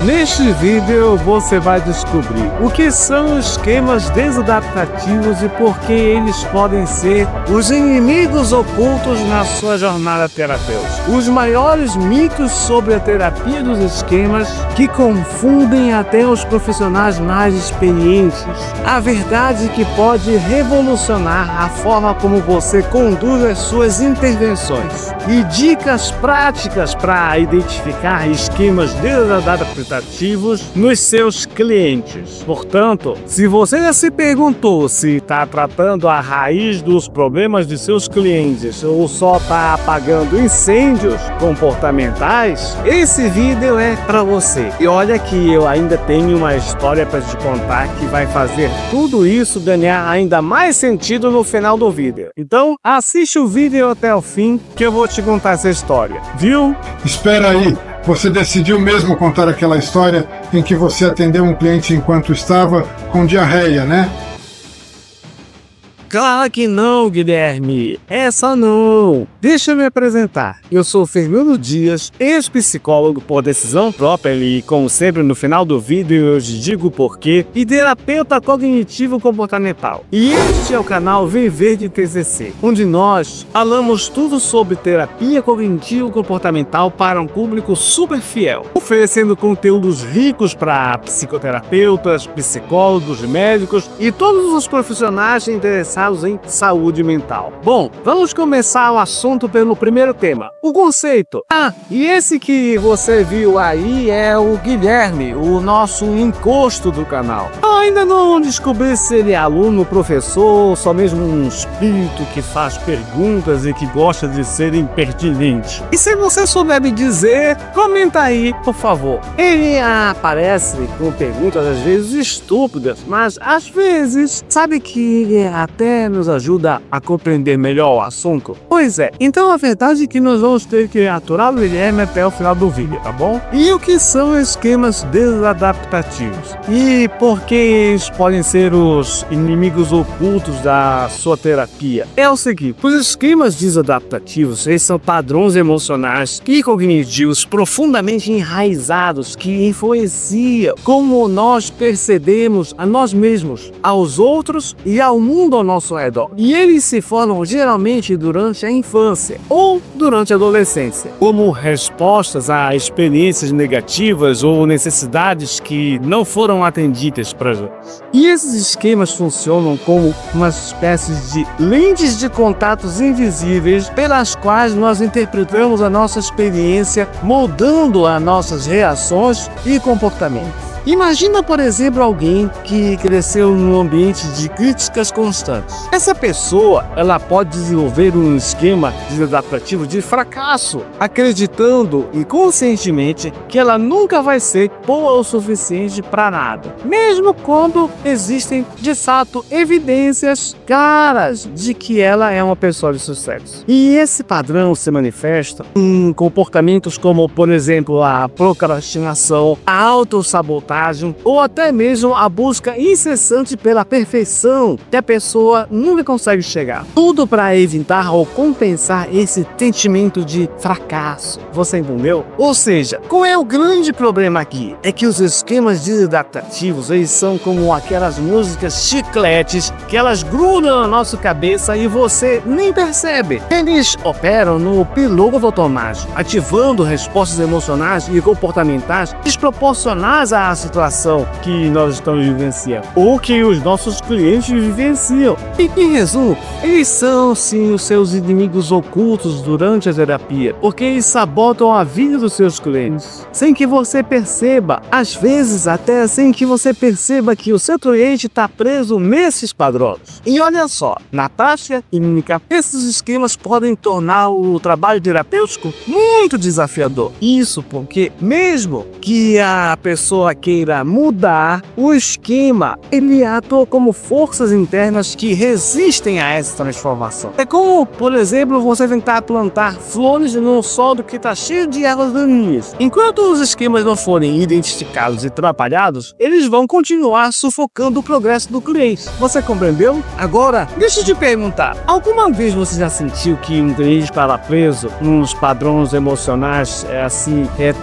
Neste vídeo você vai descobrir o que são esquemas desadaptativos e por que eles podem ser os inimigos ocultos na sua jornada terapêutica. Os maiores mitos sobre a terapia dos esquemas que confundem até os profissionais mais experientes. A verdade que pode revolucionar a forma como você conduz as suas intervenções. E dicas práticas para identificar esquemas desadaptativos nos seus clientes. Portanto, se você já se perguntou se está tratando a raiz dos problemas de seus clientes ou só está apagando incêndios comportamentais, esse vídeo é para você. E olha que eu ainda tenho uma história para te contar que vai fazer tudo isso ganhar ainda mais sentido no final do vídeo. Então, assiste o vídeo até o fim que eu vou te contar essa história, viu? Espera aí, você decidiu mesmo contar aquela história em que você atendeu um cliente enquanto estava com diarreia, né? Claro que não, Guilherme. Essa não. Deixa eu me apresentar. Eu sou Fernando Dias, ex-psicólogo por decisão própria e, como sempre, no final do vídeo eu te digo o porquê, e terapeuta cognitivo-comportamental. E este é o canal Vem Verde TCC, onde nós falamos tudo sobre terapia cognitivo-comportamental para um público super fiel, oferecendo conteúdos ricos para psicoterapeutas, psicólogos, médicos e todos os profissionais interessados em saúde mental. Bom, vamos começar o assunto pelo primeiro tema, o conceito. E esse que você viu aí é o Guilherme, o nosso encosto do canal. Eu ainda não descobri se ele é aluno, professor, ou só mesmo um espírito que faz perguntas e que gosta de ser impertinente. E se você souber me dizer, comenta aí, por favor. Ele aparece com perguntas às vezes estúpidas, mas às vezes, sabe que até nos ajuda a compreender melhor o assunto? Pois é, então a verdade é que nós vamos ter que aturar o Guilherme até o final do vídeo, tá bom? E o que são esquemas desadaptativos? E por que eles podem ser os inimigos ocultos da sua terapia? É o seguinte, os esquemas desadaptativos, eles são padrões emocionais e cognitivos profundamente enraizados que influenciam como nós percebemos a nós mesmos, aos outros e ao mundo ao nosso redor. E eles se formam geralmente durante a infância ou durante a adolescência, como respostas a experiências negativas ou necessidades que não foram atendidas para gente. E esses esquemas funcionam como uma espécie de lentes de contatos invisíveis pelas quais nós interpretamos a nossa experiência, moldando as nossas reações e comportamentos. Imagina, por exemplo, alguém que cresceu num ambiente de críticas constantes. Essa pessoa, ela pode desenvolver um esquema desadaptativo de fracasso, acreditando inconscientemente que ela nunca vai ser boa o suficiente para nada, mesmo quando existem, de fato, evidências claras de que ela é uma pessoa de sucesso. E esse padrão se manifesta em comportamentos como, por exemplo, a procrastinação, a autossabotagem, ou até mesmo a busca incessante pela perfeição que a pessoa nunca consegue chegar. Tudo para evitar ou compensar esse sentimento de fracasso. Você entendeu? Ou seja, qual é o grande problema aqui? É que os esquemas desadaptativos, eles são como aquelas músicas chicletes que elas grudam na nossa cabeça e você nem percebe. Eles operam no piloto automático, ativando respostas emocionais e comportamentais desproporcionais à situação que nós estamos vivenciando, ou que os nossos clientes vivenciam. E em resumo, eles são sim os seus inimigos ocultos durante a terapia, porque eles sabotam a vida dos seus clientes, sem que você perceba, às vezes até sem que você perceba que o seu cliente está preso nesses padrões. E olha só, na prática clínica, esses esquemas podem tornar o trabalho terapêutico muito desafiador. Isso porque, mesmo que a pessoa queira queira mudar o esquema, ele atua como forças internas que resistem a essa transformação. É como, por exemplo, você tentar plantar flores num solo que está cheio de ervas daninhas. Enquanto os esquemas não forem identificados e trabalhados, eles vão continuar sufocando o progresso do cliente. Você compreendeu? Agora, deixa eu te perguntar, alguma vez você já sentiu que um cliente estava preso nos padrões emocionais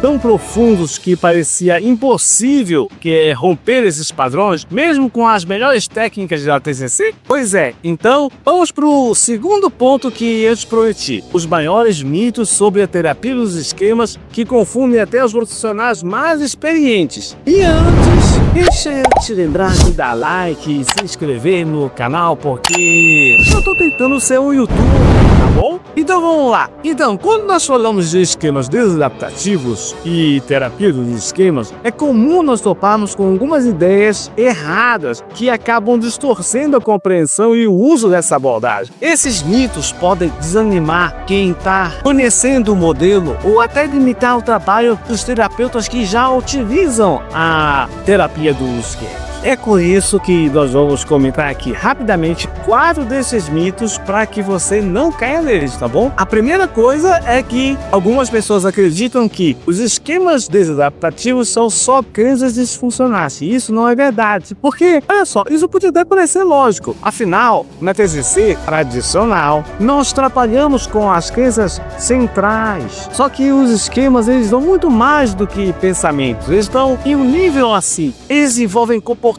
tão profundos que parecia impossível romper esses padrões, mesmo com as melhores técnicas da TCC? Pois é, então vamos para o segundo ponto que eu te prometi: os maiores mitos sobre a terapia dos esquemas que confundem até os profissionais mais experientes. E antes, deixa eu te lembrar de dar like e se inscrever no canal, porque eu tô tentando ser um youtuber, tá bom? Então vamos lá. Então, quando nós falamos de esquemas desadaptativos e terapia dos esquemas, é comum nós toparmos com algumas ideias erradas que acabam distorcendo a compreensão e o uso dessa abordagem. Esses mitos podem desanimar quem está conhecendo o modelo ou até limitar o trabalho dos terapeutas que já utilizam a terapia dos esquemas. É com isso que nós vamos comentar aqui rapidamente 4 desses mitos para que você não caia neles, tá bom? A primeira coisa é que algumas pessoas acreditam que os esquemas desadaptativos são só crenças disfuncionais. E isso não é verdade, porque, olha só, isso pode até parecer lógico. Afinal, na TCC tradicional, nós trabalhamos com as crenças centrais. Só que os esquemas, eles vão muito mais do que pensamentos. Eles estão em um nível assim. Eles envolvem comportamentos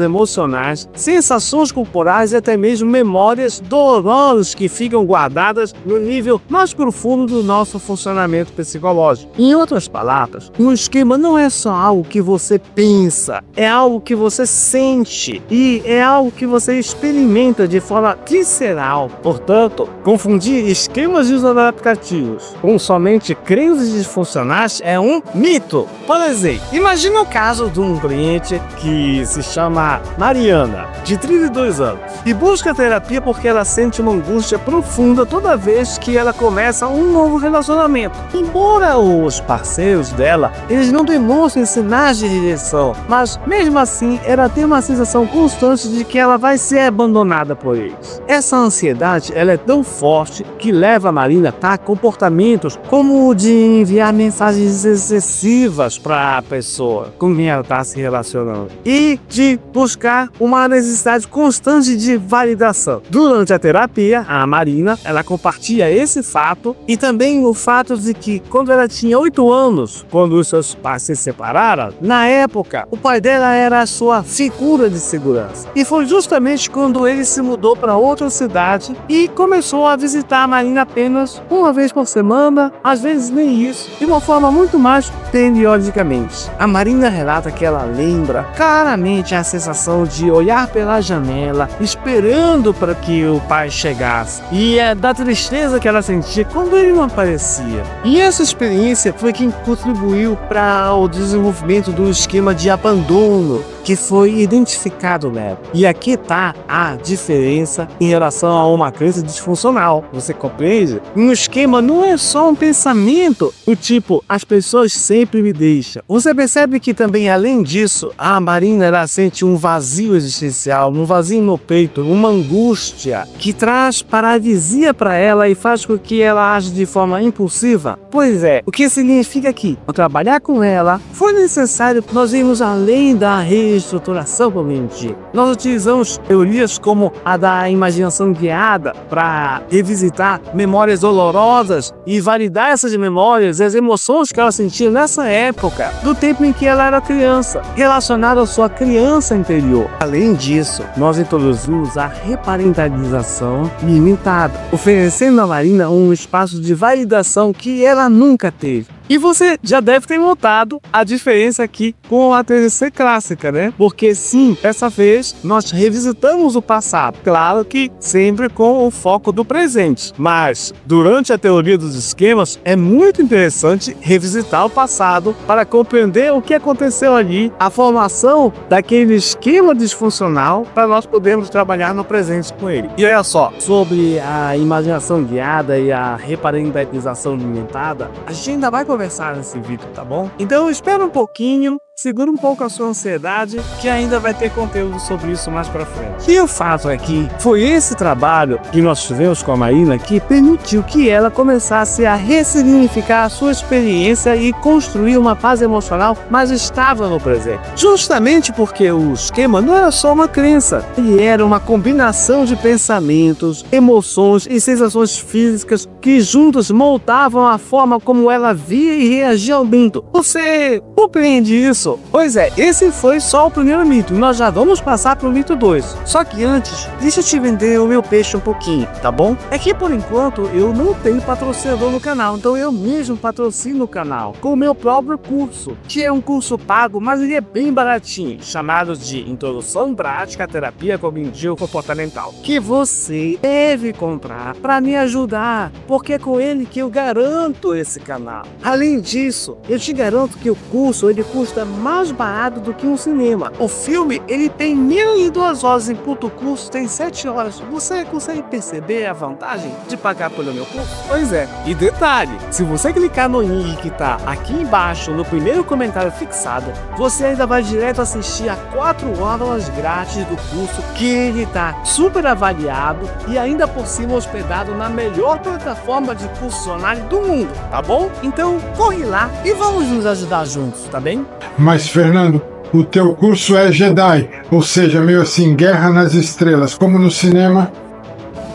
emocionais, sensações corporais e até mesmo memórias dolorosas que ficam guardadas no nível mais profundo do nosso funcionamento psicológico. Em outras palavras, um esquema não é só algo que você pensa, é algo que você sente e é algo que você experimenta de forma visceral. Portanto, confundir esquemas desadaptativos com somente crenças disfuncionais é um mito. Por exemplo, imagina o caso de um cliente que se chama Mariana, de 32 anos, e busca terapia porque ela sente uma angústia profunda toda vez que ela começa um novo relacionamento. Embora os parceiros dela, eles não demonstrem sinais de rejeição, mas mesmo assim ela tem uma sensação constante de que ela vai ser abandonada por eles. Essa ansiedade, ela é tão forte que leva a Marina a comportamentos como o de enviar mensagens excessivas para a pessoa com quem ela está se relacionando e de buscar uma necessidade constante de validação. Durante a terapia, a Marina, ela compartilha esse fato e também o fato de que quando ela tinha 8 anos, quando os seus pais se separaram, na época, o pai dela era a sua figura de segurança. E foi justamente quando ele se mudou para outra cidade e começou a visitar a Marina apenas uma vez por semana, às vezes nem isso, de uma forma muito mais periodicamente. A Marina relata que ela lembra claramente a sensação de olhar pela janela, esperando para que o pai chegasse, e da tristeza que ela sentia quando ele não aparecia. E essa experiência foi quem contribuiu para o desenvolvimento do esquema de abandono que foi identificado nela. E aqui está a diferença em relação a uma crença disfuncional. Você compreende? Um esquema não é só um pensamento do tipo, as pessoas sempre me deixam. Você percebe que também, além disso, a Marina ela sente um vazio existencial, um vazio no peito, uma angústia que traz paralisia para ela e faz com que ela age de forma impulsiva. Pois é, o que significa que, ao trabalhar com ela, foi necessário que nós irmos além da reestruturação do mente. Nós utilizamos teorias como a da imaginação guiada para revisitar memórias dolorosas e validar essas memórias e as emoções que ela sentia nessa época, do tempo em que ela era criança, relacionada à sua criança interior. Além disso, nós introduzimos a reparentalização limitada, oferecendo à Marina um espaço de validação que ela nunca teve. E você já deve ter notado a diferença aqui com a TCC clássica, né? Porque sim, dessa vez nós revisitamos o passado. Claro que sempre com o foco do presente. Mas, durante a teoria dos esquemas, é muito interessante revisitar o passado para compreender o que aconteceu ali, a formação daquele esquema disfuncional, para nós podermos trabalhar no presente com ele. E olha só, sobre a imaginação guiada e a reparentalização limitada, a gente ainda vai conversar nesse vídeo, tá bom? Então espera um pouquinho, segura um pouco a sua ansiedade, que ainda vai ter conteúdo sobre isso mais pra frente. E o fato é que foi esse trabalho que nós fizemos com a Marina que permitiu que ela começasse a ressignificar a sua experiência e construir uma paz emocional mais estável no presente. Justamente porque o esquema não era só uma crença, ele era uma combinação de pensamentos, emoções e sensações físicas que juntos moldavam a forma como ela via e reagia ao mito. Você compreende isso? Pois é, esse foi só o primeiro mito, nós já vamos passar pro mito 2. Só que antes, deixa eu te vender o meu peixe um pouquinho, tá bom? É que por enquanto eu não tenho patrocinador no canal, então eu mesmo patrocino o canal com o meu próprio curso, que é um curso pago, mas ele é bem baratinho, chamado de Introdução Prática à Terapia Cognitivo-Comportamental, que você deve comprar para me ajudar, porque é com ele que eu garanto esse canal. Além disso, eu te garanto que o curso ele custa mais barato do que um cinema. O filme ele tem menos de 2 horas, enquanto o curso tem 7 horas. Você consegue perceber a vantagem de pagar pelo meu curso? Pois é. E detalhe, se você clicar no link que tá aqui embaixo no primeiro comentário fixado, você ainda vai direto assistir a 4 horas grátis do curso, que ele tá super avaliado e ainda por cima hospedado na melhor plataforma de curso online do mundo, tá bom? Então corre lá e vamos nos ajudar juntos, tá bem? Mas, Fernando, o teu curso é Jedi, ou seja, meio assim, Guerra nas Estrelas, como no cinema.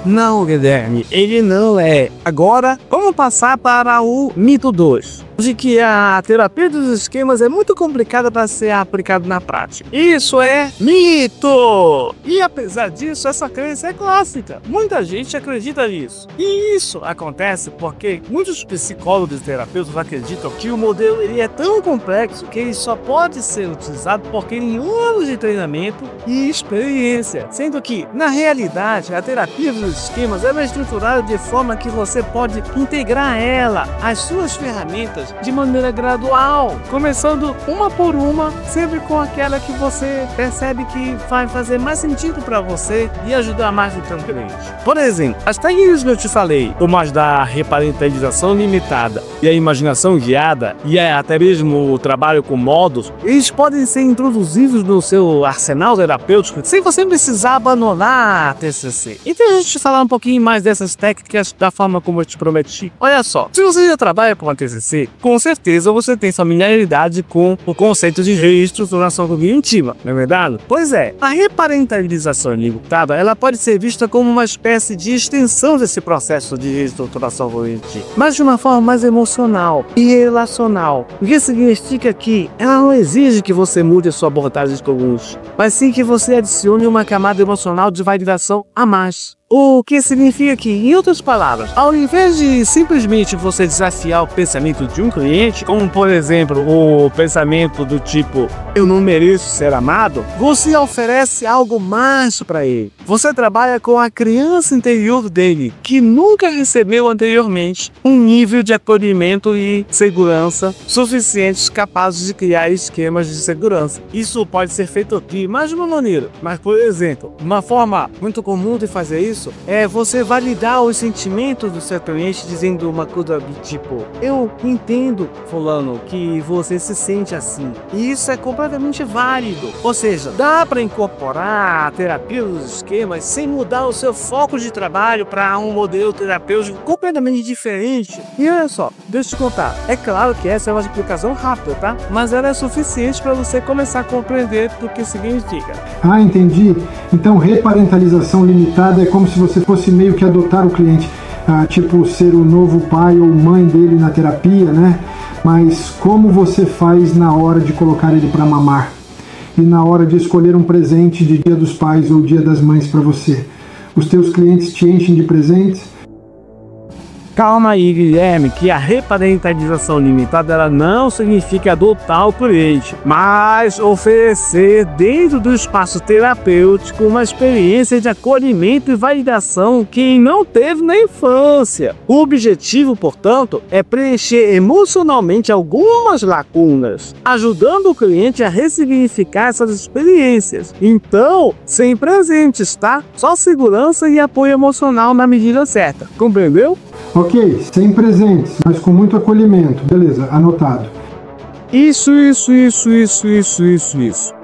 Não, Guilherme, ele não é. Agora, vamos passar para o mito 2. De que a terapia dos esquemas é muito complicada para ser aplicada na prática. Isso é mito! E apesar disso, essa crença é clássica. Muita gente acredita nisso. E isso acontece porque muitos psicólogos e terapeutas acreditam que o modelo ele é tão complexo que ele só pode ser utilizado por quem tem anos de treinamento e experiência. Sendo que, na realidade, a terapia dos esquemas é estruturada de forma que você pode integrar ela às suas ferramentas de maneira gradual, começando uma por uma, sempre com aquela que você percebe que vai fazer mais sentido para você e ajudar mais o teu cliente. Por exemplo, as técnicas que eu te falei, como as da reparentalização limitada e a imaginação guiada, e até mesmo o trabalho com modos, eles podem ser introduzidos no seu arsenal terapêutico sem você precisar abandonar a TCC. Então a gente falar um pouquinho mais dessas técnicas da forma como eu te prometi. Olha só, se você já trabalha com a TCC, com certeza você tem familiaridade com o conceito de reestruturação cognitiva, não é verdade? Pois é, a reparentalização limitada, ela pode ser vista como uma espécie de extensão desse processo de reestruturação cognitiva, mas de uma forma mais emocional e relacional, o que significa que ela não exige que você mude a sua abordagem cognitiva, mas sim que você adicione uma camada emocional de validação a mais. O que significa que, em outras palavras, ao invés de simplesmente você desafiar o pensamento de um cliente, como por exemplo o pensamento do tipo eu não mereço ser amado, você oferece algo mais para ele. Você trabalha com a criança interior dele, que nunca recebeu anteriormente um nível de acolhimento e segurança suficientes capazes de criar esquemas de segurança. Isso pode ser feito de mais de uma maneira, mas por exemplo, uma forma muito comum de fazer isso é você validar os sentimentos do seu cliente dizendo uma coisa do tipo eu entendo, fulano, que você se sente assim. E isso é completamente válido. Ou seja, dá para incorporar a terapia dos esquemas sem mudar o seu foco de trabalho para um modelo terapêutico completamente diferente. E olha só, deixa eu te contar. É claro que essa é uma explicação rápida, tá? Mas ela é suficiente para você começar a compreender o que significa. Ah, entendi. Então reparentalização limitada é como se você fosse meio que adotar o cliente, tipo ser o novo pai ou mãe dele na terapia, né? Mas como você faz na hora de colocar ele para mamar? E na hora de escolher um presente de Dia dos Pais ou Dia das Mães para você? Os teus clientes te enchem de presentes? Calma aí, Guilherme, que a reparentalização limitada ela não significa adotar o cliente, mas oferecer dentro do espaço terapêutico uma experiência de acolhimento e validação que não teve na infância. O objetivo, portanto, é preencher emocionalmente algumas lacunas, ajudando o cliente a ressignificar essas experiências. Então, sem presentes, tá? Só segurança e apoio emocional na medida certa. Compreendeu? Ok, sem presentes, mas com muito acolhimento. Beleza, anotado. Isso.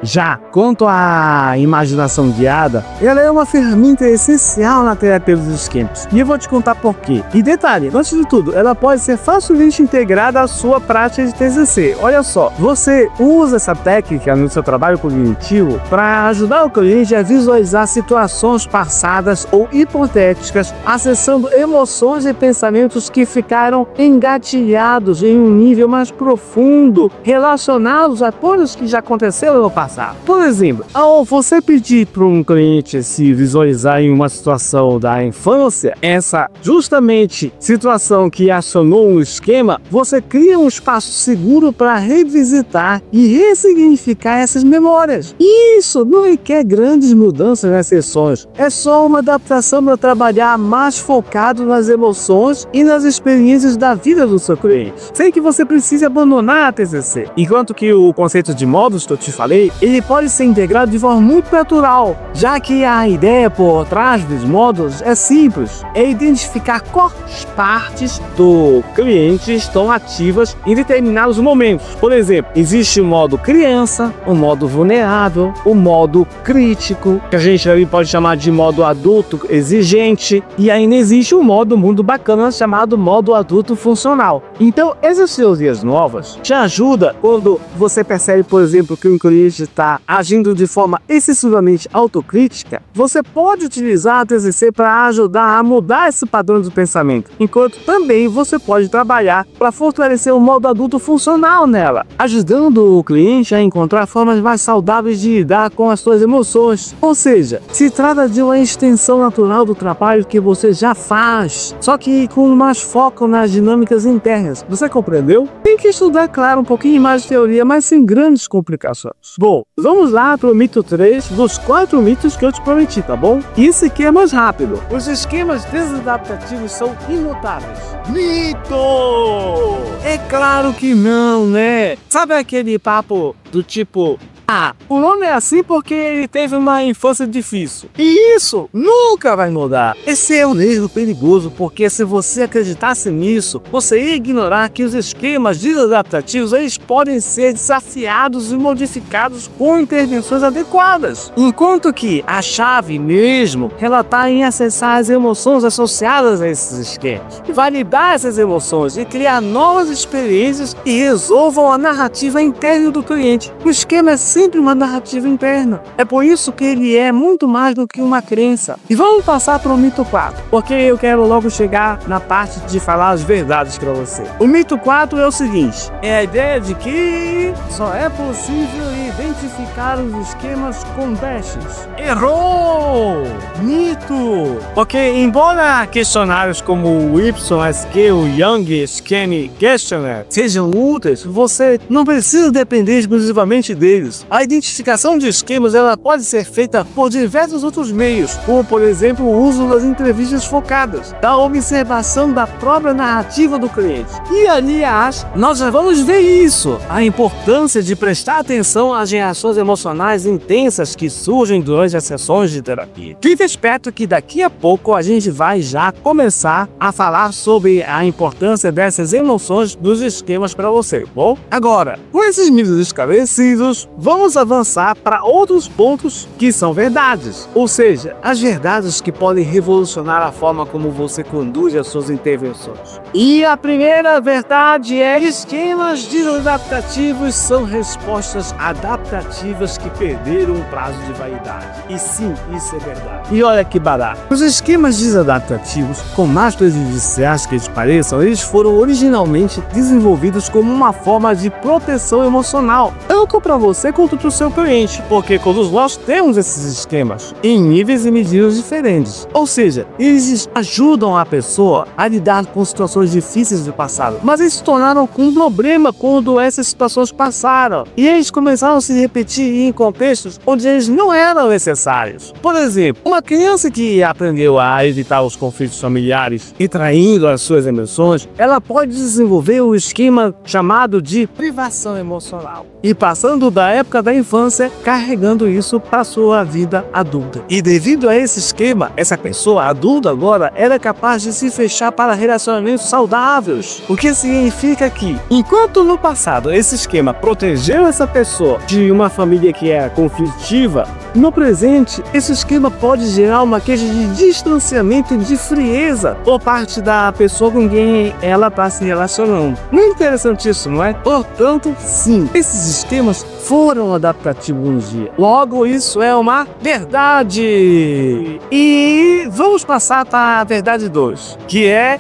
Já quanto à imaginação guiada, ela é uma ferramenta essencial na terapia dos esquemas. E eu vou te contar por quê. E detalhe, antes de tudo, ela pode ser facilmente integrada à sua prática de TCC. Olha só, você usa essa técnica no seu trabalho cognitivo para ajudar o cliente a visualizar situações passadas ou hipotéticas, acessando emoções e pensamentos que ficaram engatilhados em um nível mais profundo, relacionados a coisas que já aconteceram no passado. Por exemplo, ao você pedir para um cliente se visualizar em uma situação da infância, essa justamente situação que acionou um esquema, você cria um espaço seguro para revisitar e ressignificar essas memórias. E isso não requer grandes mudanças nas sessões, é só uma adaptação para trabalhar mais focado nas emoções e nas experiências da vida do seu cliente, sem que você precise abandonar a TCC. Enquanto que o conceito de módulos que eu te falei, ele pode ser integrado de forma muito natural, já que a ideia por trás dos módulos é simples, é identificar quais partes do cliente estão ativas em determinados momentos. Por exemplo, existe o modo criança, o modo vulnerável, o modo crítico, que a gente ali pode chamar de modo adulto exigente, e ainda existe um modo muito bacana chamado modo adulto funcional. Então, essas teorias novas te ajudam quando você percebe, por exemplo, que um cliente está agindo de forma excessivamente autocrítica. Você pode utilizar a TCC para ajudar a mudar esse padrão de pensamento, enquanto também você pode trabalhar para fortalecer o modo adulto funcional nela, ajudando o cliente a encontrar formas mais saudáveis de lidar com as suas emoções. Ou seja, se trata de uma extensão natural do trabalho que você já faz, só que com mais foco nas dinâmicas internas. Você compreendeu? Tem que estudar, claro, um pouquinho mais de teoria, mas sem grandes complicações. Bom, vamos lá para o mito 3 dos 4 mitos que eu te prometi, tá bom? Isso aqui é mais rápido. Os esquemas desadaptativos são imutáveis. Mito! É claro que não, né? Sabe aquele papo do tipo... o nome é assim porque ele teve uma infância difícil. E isso nunca vai mudar. Esse é um erro perigoso, porque se você acreditasse nisso, você ia ignorar que os esquemas desadaptativos eles podem ser desafiados e modificados com intervenções adequadas. Enquanto que a chave mesmo, ela está em acessar as emoções associadas a esses esquemas, validar essas emoções e criar novas experiências que resolvam a narrativa interna do cliente. O esquema é sempre uma narrativa interna. É por isso que ele é muito mais do que uma crença. E vamos passar para o mito 4, porque eu quero logo chegar na parte de falar as verdades para você. O mito 4 é o seguinte: é a ideia de que só é possível identificar os esquemas com testes. Errou! Mito! Porque embora questionários como o YSQ, o Young Scheme Questionnaire sejam úteis, você não precisa depender exclusivamente deles. A identificação de esquemas ela pode ser feita por diversos outros meios, como por exemplo o uso das entrevistas focadas, da observação da própria narrativa do cliente. E aliás, nós já vamos ver isso, a importância de prestar atenção às reações emocionais intensas que surgem durante as sessões de terapia. Fique esperto que daqui a pouco a gente vai já começar a falar sobre a importância dessas emoções dos esquemas para você, bom? Agora, com esses mitos esclarecidos, vamos avançar para outros pontos que são verdades, ou seja, as verdades que podem revolucionar a forma como você conduz as suas intervenções. E a primeira verdade é: esquemas desadaptativos são respostas adaptativas que perderam o prazo de validade. E sim, isso é verdade. E olha que barato. Os esquemas desadaptativos, com mais prejudiciais que eles pareçam, eles foram originalmente desenvolvidos como uma forma de proteção emocional, tanto para você quanto para o seu cliente, porque todos nós temos esses esquemas em níveis e medidas diferentes. Ou seja, eles ajudam a pessoa a lidar com situações difíceis do passado, mas eles se tornaram um problema quando essas situações passaram e eles começaram a se repetir em contextos onde eles não eram necessários. Por exemplo, uma criança que aprendeu a evitar os conflitos familiares e traindo as suas emoções, ela pode desenvolver o esquema chamado de privação emocional. E passando da época época da infância, carregando isso para sua vida adulta. E devido a esse esquema, essa pessoa adulta agora era capaz de se fechar para relacionamentos saudáveis. O que significa que, enquanto no passado esse esquema protegeu essa pessoa de uma família que era conflitiva, no presente, esse esquema pode gerar uma queixa de distanciamento e de frieza por parte da pessoa com quem ela está se relacionando. Muito interessante isso, não é? Portanto, sim, esses esquemas foram adaptativos no dia. Logo, isso é uma verdade. E vamos passar para a verdade 2, que é: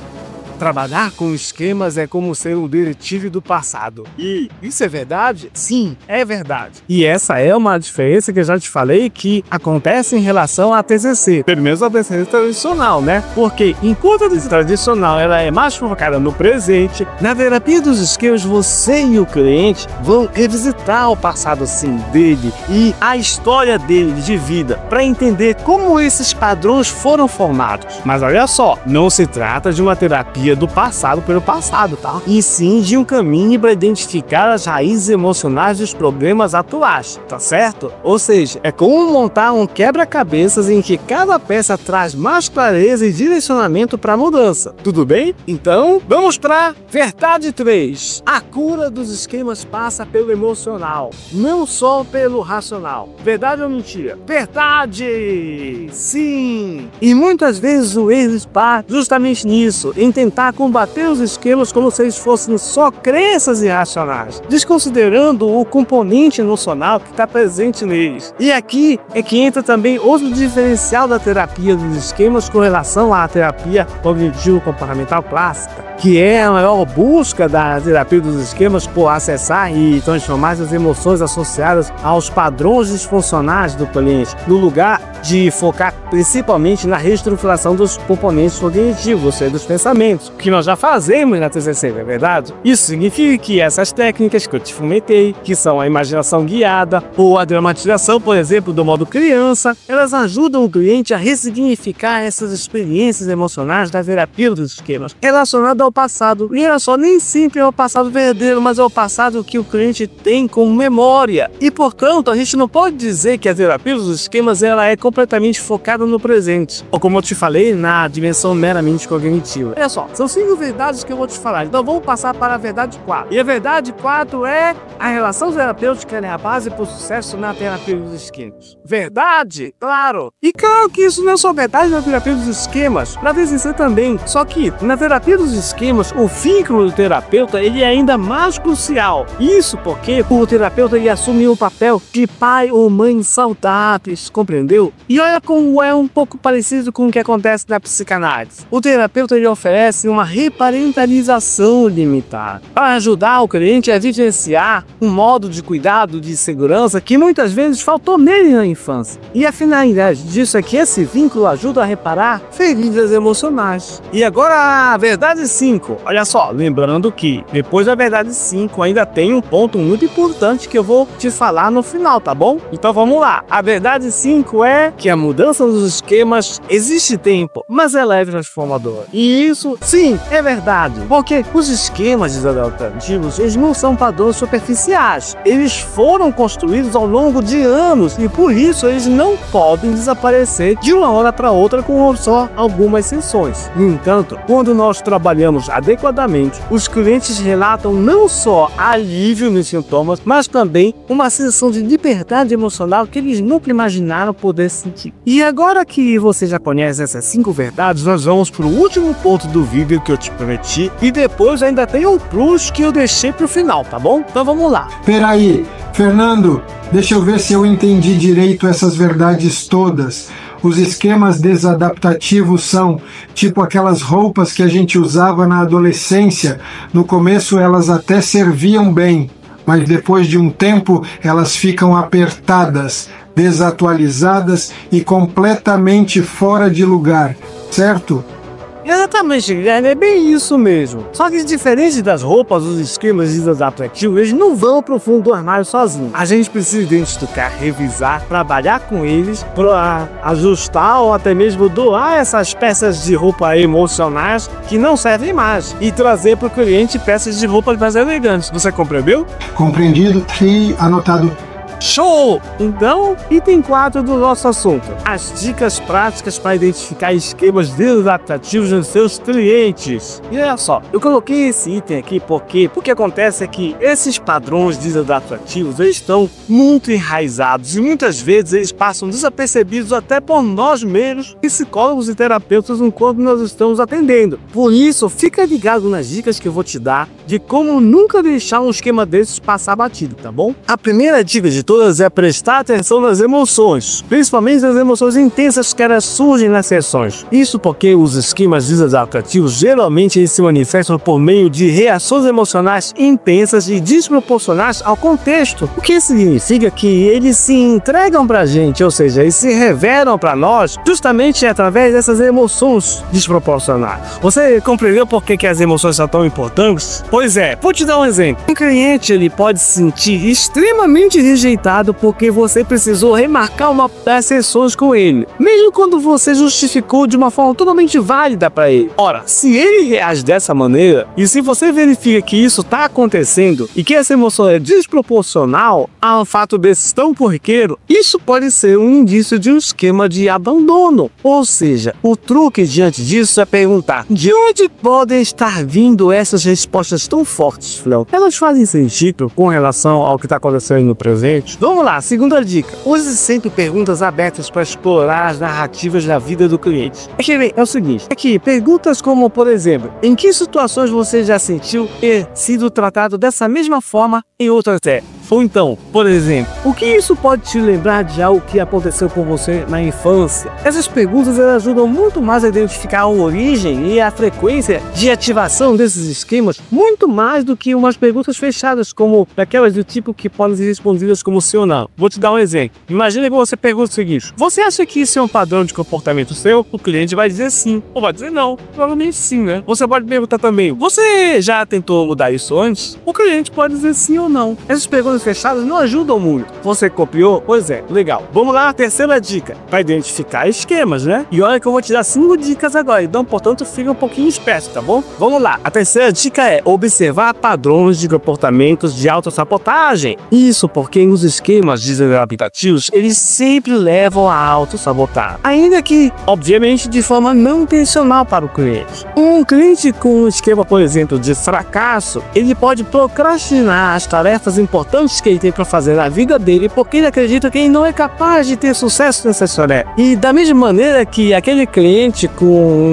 trabalhar com esquemas é como ser um detetive do passado. E isso é verdade? Sim, é verdade. E essa é uma diferença que eu já te falei que acontece em relação à TCC. Pelo menos a TCC tradicional, né? Porque enquanto a TCC tradicional ela é mais focada no presente, na terapia dos esquemas você e o cliente vão revisitar o passado sim dele e a história dele de vida para entender como esses padrões foram formados. Mas olha só, não se trata de uma terapia do passado pelo passado, tá? E sim de um caminho para identificar as raízes emocionais dos problemas atuais, tá certo? Ou seja, é como montar um quebra-cabeças em que cada peça traz mais clareza e direcionamento para a mudança. Tudo bem? Então, vamos para verdade 3. A cura dos esquemas passa pelo emocional, não só pelo racional. Verdade ou mentira? Verdade! Sim! E muitas vezes o erro está justamente nisso, em tentar combater os esquemas como se eles fossem só crenças irracionais, desconsiderando o componente emocional que está presente neles. E aqui é que entra também outro diferencial da terapia dos esquemas com relação à terapia cognitivo-comportamental clássica, que é a maior busca da terapia dos esquemas por acessar e transformar as emoções associadas aos padrões disfuncionais do cliente, no lugar de focar principalmente na reestruturação dos componentes cognitivos, ou seja, dos pensamentos, que nós já fazemos na TCC, não é verdade? Isso significa que essas técnicas que eu te fomentei, que são a imaginação guiada ou a dramatização, por exemplo, do modo criança, elas ajudam o cliente a ressignificar essas experiências emocionais da terapia dos esquemas relacionadas ao passado. E olha só, nem sempre é o passado verdadeiro, mas é o passado que o cliente tem como memória. E, portanto, a gente não pode dizer que a terapia dos esquemas ela é completamente focada no presente, ou como eu te falei, na dimensão meramente cognitiva. Olha só, são 5 verdades que eu vou te falar, então vamos passar para a verdade 4. E a verdade 4 é: a relação terapêutica é a base para o sucesso na terapia dos esquemas. Verdade? Claro! E claro que isso não é só verdade na terapia dos esquemas, para TCC também, só que na terapia dos esquemas, o vínculo do terapeuta ele é ainda mais crucial. Isso porque o terapeuta ele assume o papel de pai ou mãe saudáveis, compreendeu? E olha como é um pouco parecido com o que acontece na psicanálise. O terapeuta ele oferece uma reparentalização limitada para ajudar o cliente a vivenciar um modo de cuidado de segurança que muitas vezes faltou nele na infância. E a finalidade disso é que esse vínculo ajuda a reparar feridas emocionais. E agora a verdade 5. Olha só, lembrando que depois da verdade 5 ainda tem um ponto muito importante que eu vou te falar no final, tá bom? Então vamos lá. A verdade 5 é que a mudança dos esquemas existe tempo, mas ela é transformadora. E isso, sim, é verdade. Porque os esquemas desadaptativos, eles não são padrões superficiais. Eles foram construídos ao longo de anos e por isso eles não podem desaparecer de uma hora para outra com só algumas sessões. No entanto, quando nós trabalhamos adequadamente, os clientes relatam não só alívio nos sintomas, mas também uma sensação de liberdade emocional que eles nunca imaginaram poder sentir. E agora que você já conhece essas 5 verdades, nós vamos para o último ponto do vídeo que eu te prometi e depois ainda tem o plus que eu deixei para o final, tá bom? Então vamos lá. Peraí, Fernando, deixa eu ver se eu entendi direito essas verdades todas. Os esquemas desadaptativos são tipo aquelas roupas que a gente usava na adolescência. No começo elas até serviam bem, mas depois de um tempo elas ficam apertadas, desatualizadas e completamente fora de lugar, certo? Exatamente, Guilherme, é bem isso mesmo. Só que diferente das roupas, os esquemas desadaptativos, eles não vão pro fundo do armário sozinhos. A gente precisa identificar, revisar, trabalhar com eles para ajustar ou até mesmo doar essas peças de roupa emocionais que não servem mais e trazer para o cliente peças de roupas mais elegantes. Você compreendeu? Compreendido e anotado. Show! Então, item 4 do nosso assunto: as dicas práticas para identificar esquemas desadaptativos nos seus clientes. E olha só, eu coloquei esse item aqui porque o que acontece é que esses padrões desadaptativos, eles estão muito enraizados e muitas vezes eles passam desapercebidos até por nós mesmos, psicólogos e terapeutas, enquanto nós estamos atendendo. Por isso, fica ligado nas dicas que eu vou te dar de como nunca deixar um esquema desses passar batido, tá bom? A primeira dica de todas é prestar atenção nas emoções, principalmente nas emoções intensas que elas surgem nas sessões. Isso porque os esquemas desadaptativos geralmente eles se manifestam por meio de reações emocionais intensas e desproporcionais ao contexto, o que significa que eles se entregam pra gente, ou seja, eles se revelam pra nós justamente através dessas emoções desproporcionais. Você compreendeu por que as emoções são tão importantes? Pois é, vou te dar um exemplo. Um cliente ele pode se sentir extremamente rejeitado porque você precisou remarcar uma das sessões com ele, mesmo quando você justificou de uma forma totalmente válida para ele. Ora, se ele reage dessa maneira, e se você verifica que isso está acontecendo e que essa emoção é desproporcional ao fato desse tão corriqueiro, isso pode ser um indício de um esquema de abandono. Ou seja, o truque diante disso é perguntar: de onde podem estar vindo essas respostas tão fortes, Fléo? Elas fazem sentido com relação ao que está acontecendo no presente? Vamos lá, segunda dica: use sempre perguntas abertas para explorar as narrativas da vida do cliente. É o seguinte, perguntas como, por exemplo, em que situações você já sentiu ter sido tratado dessa mesma forma em outras épocas? Ou então, por exemplo, o que isso pode te lembrar de algo que aconteceu com você na infância? Essas perguntas elas ajudam muito mais a identificar a origem e a frequência de ativação desses esquemas, muito mais do que umas perguntas fechadas, como aquelas do tipo que podem ser respondidas como sim ou não. Vou te dar um exemplo. Imagina que você pergunta o seguinte: você acha que isso é um padrão de comportamento seu? O cliente vai dizer sim, ou vai dizer não. Provavelmente sim, né? Você pode perguntar também: você já tentou mudar isso antes? O cliente pode dizer sim ou não. Essas perguntas fechadas não ajudam muito. Você copiou? Pois é, legal. Vamos lá, terceira dica: para identificar esquemas, né? E olha que eu vou te dar 5 dicas agora, então portanto fica um pouquinho esperto, tá bom? Vamos lá, a terceira dica é observar padrões de comportamentos de autossabotagem. Isso porque os esquemas desadaptativos eles sempre levam a autossabotagem, ainda que obviamente de forma não intencional para o cliente. Um cliente com um esquema, por exemplo, de fracasso, ele pode procrastinar as tarefas importantes que ele tem para fazer na vida dele porque ele acredita que ele não é capaz de ter sucesso nessa tarefa. E da mesma maneira que aquele cliente com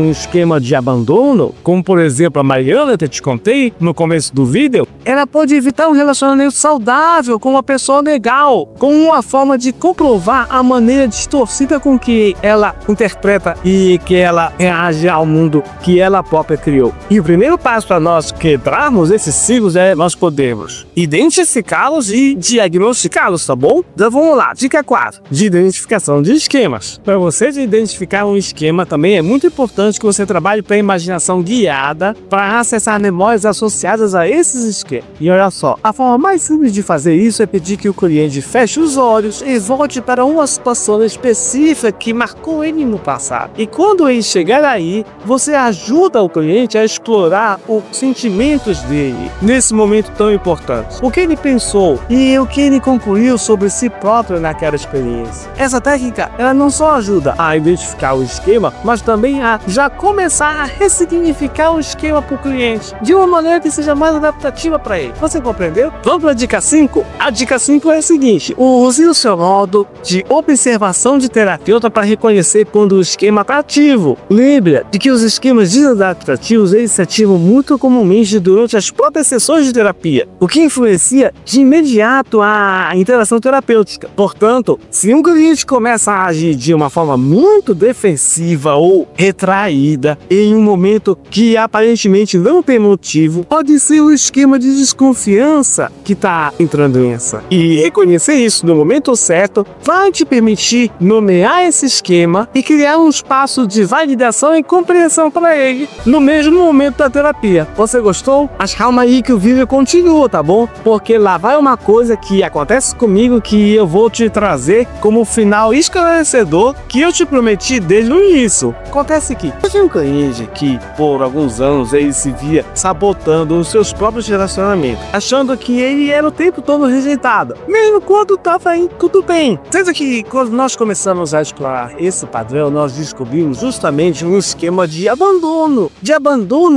um esquema de abandono, como por exemplo a Mariana que eu te contei no começo do vídeo, ela pode evitar um relacionamento saudável com uma pessoa legal, com uma forma de comprovar a maneira distorcida com que ela interpreta e que ela reage ao mundo que ela própria criou. E o primeiro passo para nós quebrarmos esses ciclos é nós podemos identificá-los e diagnosticá-los, tá bom? Então vamos lá, dica 4, de identificação de esquemas. Para você identificar um esquema também é muito importante que você trabalhe para a imaginação guiada para acessar memórias associadas a esses esquemas. E olha só, a forma mais simples de fazer isso é pedir que o cliente feche os olhos e volte para uma situação específica que marcou ele no passado. E quando ele chegar aí, você ajuda o cliente a explorar os sentimentos dele nesse momento tão importante. O que ele pensou e o que ele concluiu sobre si próprio naquela experiência. Essa técnica, ela não só ajuda a identificar o esquema, mas também a já começar a ressignificar o esquema para o cliente de uma maneira que seja mais adaptativa para ele. Você compreendeu? Vamos para a dica 5? A dica 5 é a seguinte: use o seu modo de observação de terapeuta para reconhecer quando o esquema está ativo. Lembra de que os esquemas desadaptativos eles se ativam muito comumente durante as próprias sessões de terapia, o que influencia de imediato a interação terapêutica. Portanto, se um cliente começa a agir de uma forma muito defensiva ou retraída em um momento que aparentemente não tem motivo, pode ser um esquema de desconfiança que está entrando em ação. E reconhecer isso no momento certo vai te permitir nomear esse esquema e criar um espaço de validação e compreensão para ele no mesmo momento da terapia. Você gostou? Mas calma aí que o vídeo continua, tá bom? Porque lá vai uma uma coisa que acontece comigo que eu vou te trazer como final esclarecedor que eu te prometi desde o início. Acontece que eu tinha um cliente que por alguns anos ele se via sabotando os seus próprios relacionamentos, achando que ele era o tempo todo rejeitado, mesmo quando estava indo tudo bem. Sendo que quando nós começamos a explorar esse padrão, nós descobrimos justamente um esquema de abandono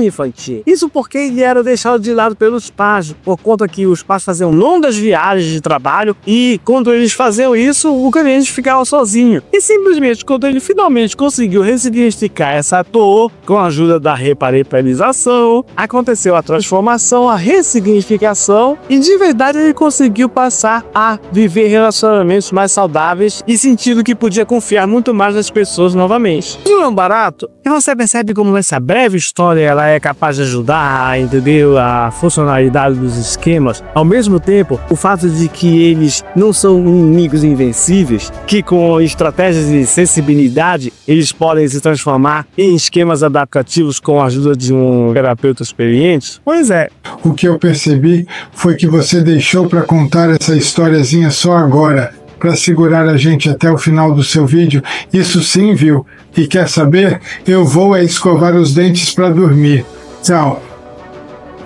infantil. Isso porque ele era deixado de lado pelos pais, por conta que os pais faziam longas viagens de trabalho e quando eles faziam isso, o cliente ficava sozinho. E simplesmente quando ele finalmente conseguiu ressignificar essa dor, com a ajuda da reparentalização, aconteceu a transformação, a ressignificação e de verdade ele conseguiu passar a viver relacionamentos mais saudáveis e sentindo que podia confiar muito mais nas pessoas novamente. Não é um barato? E você percebe como essa breve história ela é capaz de ajudar a entender a funcionalidade dos esquemas, ao mesmo tempo o fato de que eles não são inimigos invencíveis, que com estratégias de sensibilidade eles podem se transformar em esquemas adaptativos com a ajuda de um terapeuta experiente? Pois é. O que eu percebi foi que você deixou para contar essa historiazinha só agora, para segurar a gente até o final do seu vídeo. Isso sim, viu? E quer saber? Eu vou escovar os dentes para dormir. Tchau.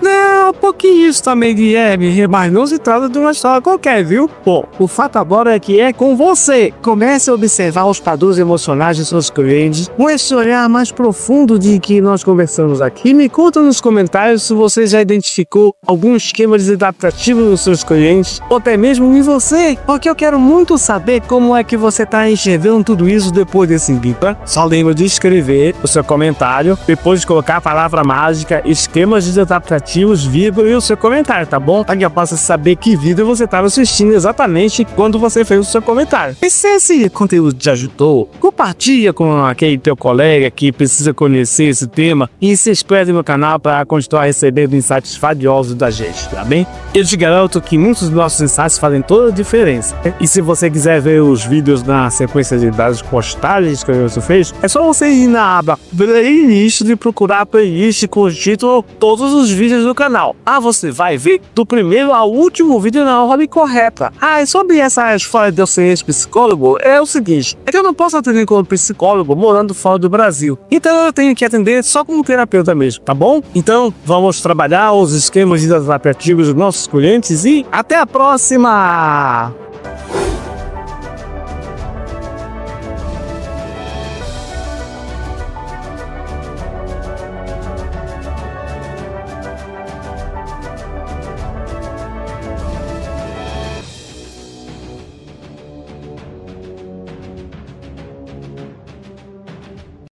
Não, pouquinho isso também, Guilherme, mas não se trata de uma história qualquer, viu? Pô, o fato agora é que é com você. Comece a observar os padrões emocionais de seus clientes, com esse olhar mais profundo de que nós conversamos aqui. Me conta nos comentários se você já identificou algum esquema desadaptativo nos seus clientes, ou até mesmo em você, porque eu quero muito saber como é que você está enxergando tudo isso depois desse vídeo. Só lembra de escrever o seu comentário, depois de colocar a palavra mágica, esquemas desadaptativos, vírgula e o seu comentário, tá bom? Para que eu possa saber que vídeo você estava assistindo exatamente quando você fez o seu comentário. E se esse conteúdo te ajudou, compartilha com aquele teu colega que precisa conhecer esse tema e se inscreve no canal para continuar recebendo insights valiosos da gente, tá bem? Eu te garanto que muitos dos nossos insights fazem toda a diferença. E se você quiser ver os vídeos na sequência de dados postagens que você fez, é só você ir na aba Playlist e procurar a playlist com o título Todos os vídeos do canal. Você vai ver do primeiro ao último vídeo na ordem correta. E sobre essa história de eu ser psicólogo, é o seguinte, é que eu não posso atender como psicólogo morando fora do Brasil. Então eu tenho que atender só como terapeuta mesmo, tá bom? Então vamos trabalhar os esquemas adaptativos dos nossos clientes e até a próxima!